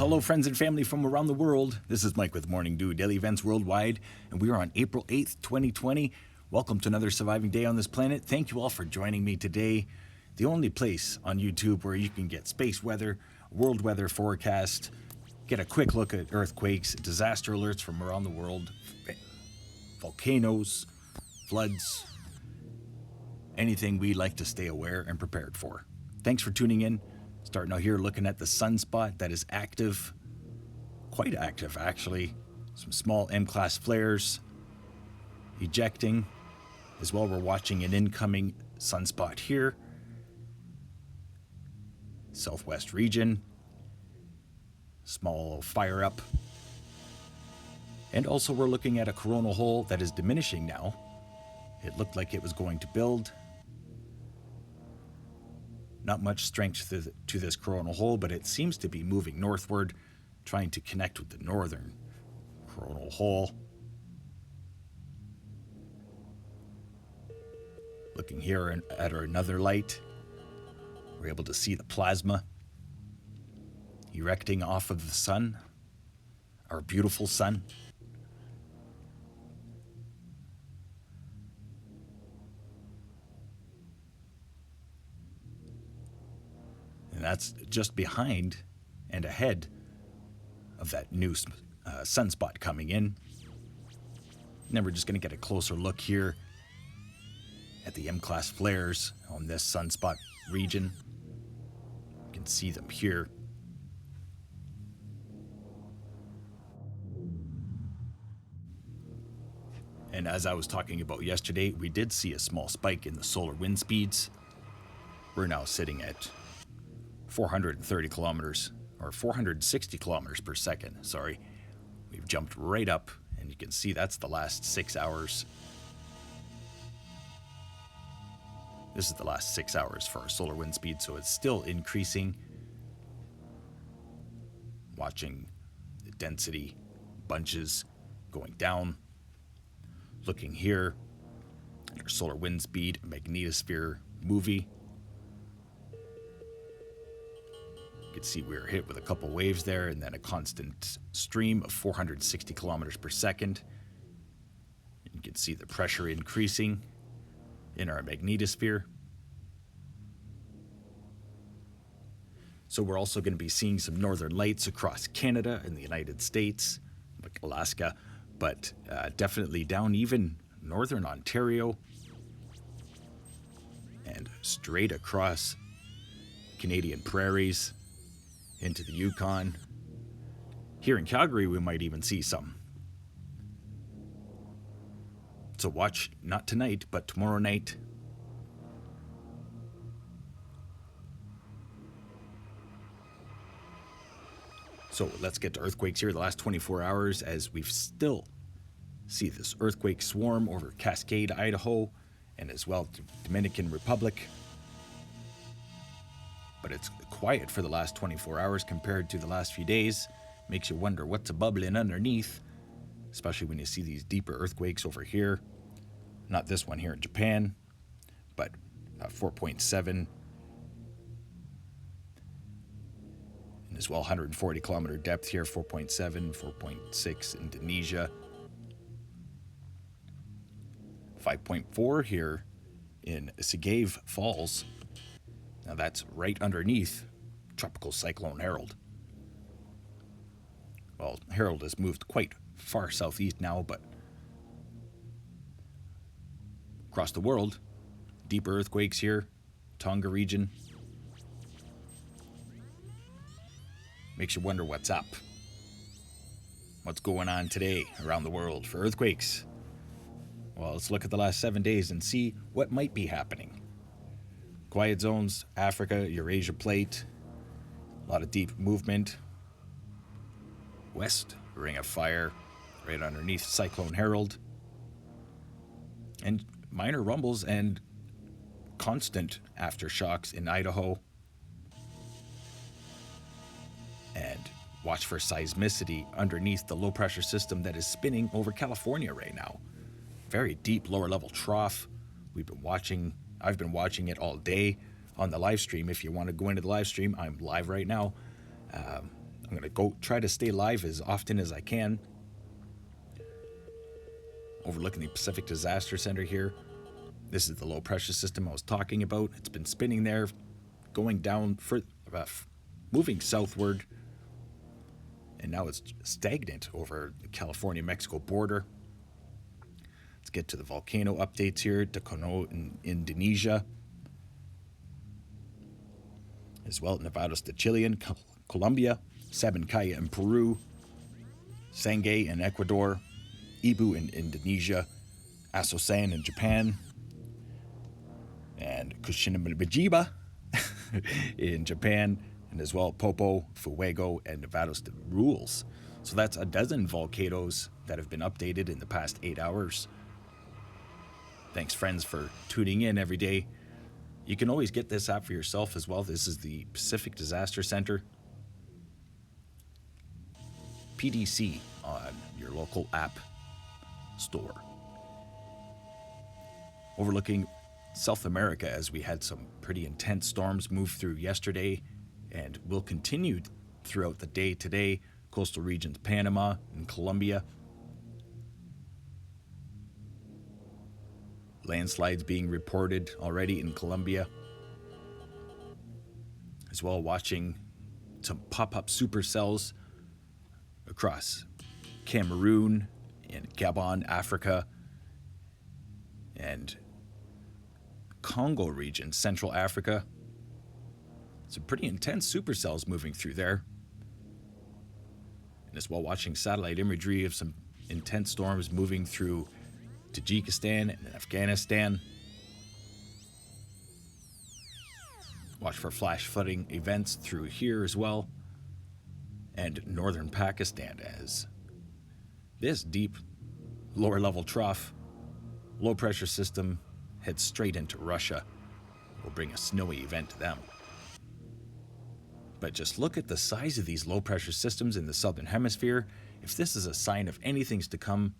Hello, friends and family from around the world. This is Mike with Morning Dew Daily Events Worldwide, and we are on April 8th, 2020. Welcome to another surviving day on this planet. Thank you all for joining me today. The only place on YouTube where you can get space weather, world weather forecast, get a quick look at earthquakes, disaster alerts from around the world, volcanoes, floods, anything we like to stay aware and prepared for. Thanks for tuning in. Starting out here looking at the sunspot that is active, quite active actually. Some small M-class flares ejecting. As well, we're watching an incoming sunspot here. Southwest region. Small fire up. And also we're looking at a coronal hole that is diminishing now. It looked like it was going to build. Not much strength to this coronal hole, but it seems to be moving northward, trying to connect with the northern coronal hole. Looking here at another light, we're able to see the plasma erecting off of the sun, our beautiful sun. And that's just behind and ahead of that new sunspot coming in. And then we're just going to get a closer look here at the M-class flares on this sunspot region. You can see them here. And as I was talking about yesterday, we did see a small spike in the solar wind speeds. We're now sitting at 430 kilometers, or 460 kilometers per second, sorry. We've jumped right up, and you can see that's the last 6 hours. This is the last 6 hours for our solar wind speed, so it's still increasing. Watching the density bunches going down. Looking here at our solar wind speed magnetosphere movie. You can see we were hit with a couple waves there and then a constant stream of 460 kilometers per second. You can see the pressure increasing in our magnetosphere. So we're also going to be seeing some northern lights across Canada and the United States, like Alaska, but definitely down even northern Ontario and straight across Canadian prairies into the Yukon. Here in Calgary, we might even see some. So watch, not tonight, but tomorrow night. So let's get to earthquakes here the last 24 hours as we've still see this earthquake swarm over Cascade, Idaho, and as well Dominican Republic. But it's quiet for the last 24 hours compared to the last few days. Makes you wonder what's bubbling underneath, especially when you see these deeper earthquakes over here. Not this one here in Japan, but 4.7. And as well, 140 kilometer depth here, 4.7, 4.6 Indonesia. 5.4 here in Sagave Falls. Now that's right underneath Tropical Cyclone Harold. Well, Harold has moved quite far southeast now, but across the world, deeper earthquakes here, Tonga region. Makes you wonder what's up. What's going on today around the world for earthquakes? Well, let's look at the last 7 days and see what might be happening. Quiet zones, Africa, Eurasia Plate, a lot of deep movement. West, Ring of Fire, right underneath Cyclone Harold. And minor rumbles and constant aftershocks in Idaho. And watch for seismicity underneath the low pressure system that is spinning over California right now. Very deep lower level trough. I've been watching it all day on the live stream. If you want to go into the live stream, I'm live right now. I'm going to go try to stay live as often as I can. Overlooking the Pacific Disaster Center here. This is the low pressure system I was talking about. It's been spinning there, going down, moving southward, and now it's stagnant over the California-Mexico border. Let's get to the volcano updates here. Takono in Indonesia, as well Nevados de Chile in Colombia, Sabancaya in Peru, Sangay in Ecuador, Ibu in Indonesia, Asosan in Japan, and Kushinamajiba in Japan, and as well Popo, Fuego, and Nevados de Rules. So that's a dozen volcanoes that have been updated in the past 8 hours. Thanks, friends, for tuning in every day. You can always get this app for yourself as well. This is the Pacific Disaster Center. PDC on your local app store. Overlooking South America, as we had some pretty intense storms move through yesterday and will continue throughout the day today. Coastal regions, Panama and Colombia. Landslides being reported already in Colombia. As well, watching some pop-up supercells across Cameroon and Gabon, Africa, and Congo region, Central Africa. Some pretty intense supercells moving through there. And as well, watching satellite imagery of some intense storms moving through Tajikistan and Afghanistan. Watch for flash flooding events through here as well. And northern Pakistan, as this deep lower level trough low pressure system heads straight into Russia. Will bring a snowy event to them. But just look at the size of these low pressure systems in the southern hemisphere. If this is a sign of anything's to come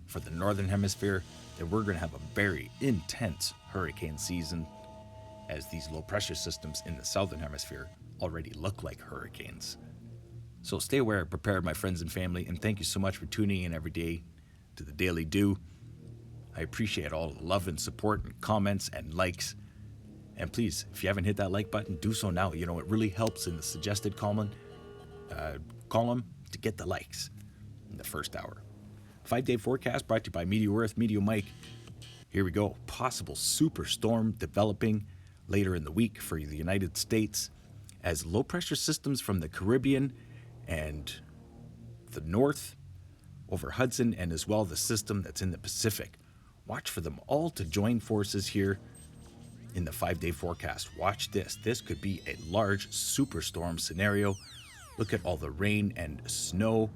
for the northern hemisphere, then we're going to have a very intense hurricane season, as these low pressure systems in the southern hemisphere already look like hurricanes. So stay aware, prepared, my friends and family, and thank you so much for tuning in every day to the Daily Do. I appreciate all the love and support and comments and likes. And please, if you haven't hit that like button, do so now. You know, it really helps in the suggested column to get the likes in the first hour. 5-day forecast brought to you by Meteor Earth, Meteor Mike. Here we go. Possible superstorm developing later in the week for the United States, as low pressure systems from the Caribbean and the north over Hudson, and as well the system that's in the Pacific. Watch for them all to join forces here in the 5-day forecast. Watch this. This could be a large superstorm scenario. Look at all the rain and snow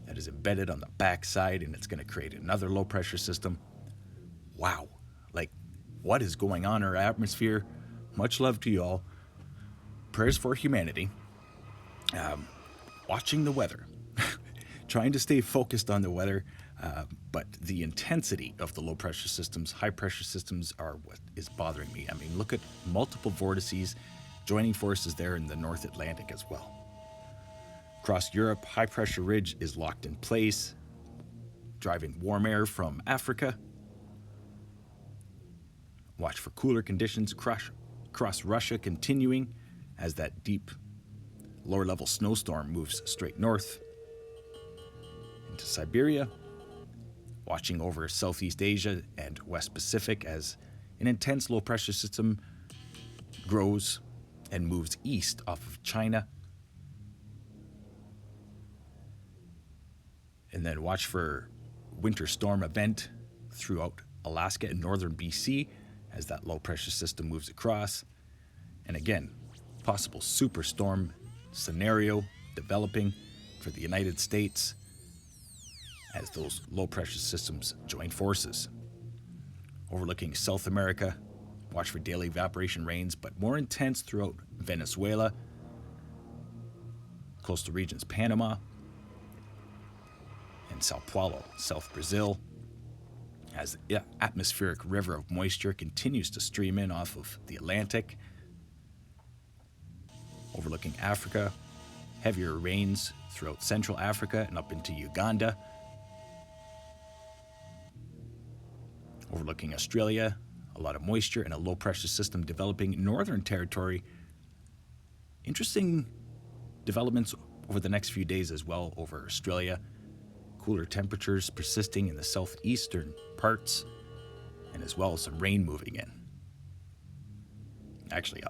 that is embedded on the backside, and it's going to create another low pressure system. Wow. Like, what is going on in our atmosphere? Much love to you all. Prayers for humanity. Watching the weather. Trying to stay focused on the weather, but the intensity of the low pressure systems, high pressure systems are what is bothering me. I mean, look at multiple vortices joining forces there in the North Atlantic as well. Across Europe, high pressure ridge is locked in place, driving warm air from Africa. Watch for cooler conditions across Russia continuing as that deep lower level snowstorm moves straight north into Siberia. Watching over Southeast Asia and West Pacific as an intense low pressure system grows and moves east off of China. And then watch for winter storm event throughout Alaska and northern BC as that low pressure system moves across. And again, possible superstorm scenario developing for the United States as those low pressure systems join forces. Overlooking South America, watch for daily evaporation rains, but more intense throughout Venezuela, coastal regions Panama, and Sao Paulo, South Brazil, as the atmospheric river of moisture continues to stream in off of the Atlantic. Overlooking Africa, heavier rains throughout Central Africa and up into Uganda. Overlooking Australia, a lot of moisture and a low pressure system developing in Northern Territory. Interesting developments over the next few days as well over Australia. Cooler temperatures persisting in the southeastern parts, and as well as some rain moving in. Actually,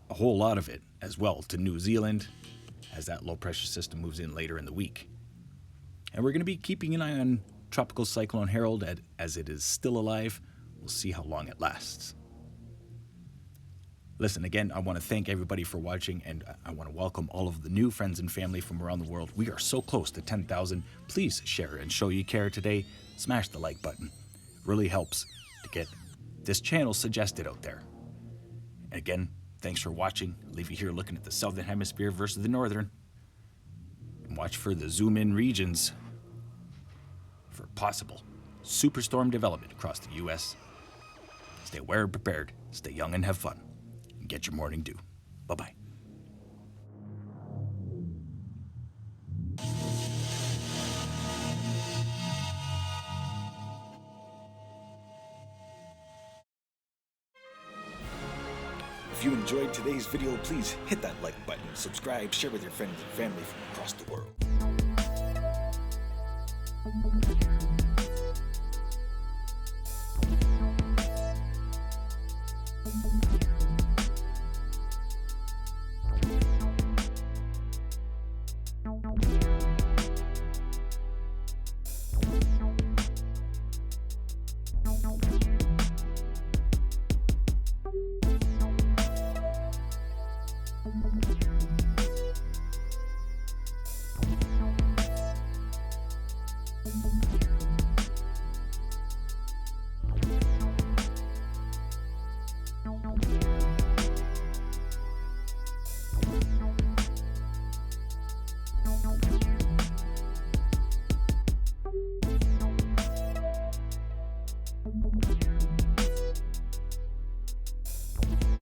a whole lot of it as well to New Zealand as that low pressure system moves in later in the week. And we're going to be keeping an eye on Tropical Cyclone Harold as it is still alive. We'll see how long it lasts. Listen, again, I want to thank everybody for watching, and I want to welcome all of the new friends and family from around the world. We are so close to 10,000. Please share and show you care today. Smash the like button. It really helps to get this channel suggested out there. And again, thanks for watching. I'll leave you here looking at the Southern Hemisphere versus the Northern. And watch for the zoom in regions for possible superstorm development across the U.S. Stay aware and prepared. Stay young and have fun. And get your morning dew. Bye-bye. If you enjoyed today's video, please hit that like button, subscribe, share with your friends and family from across the world.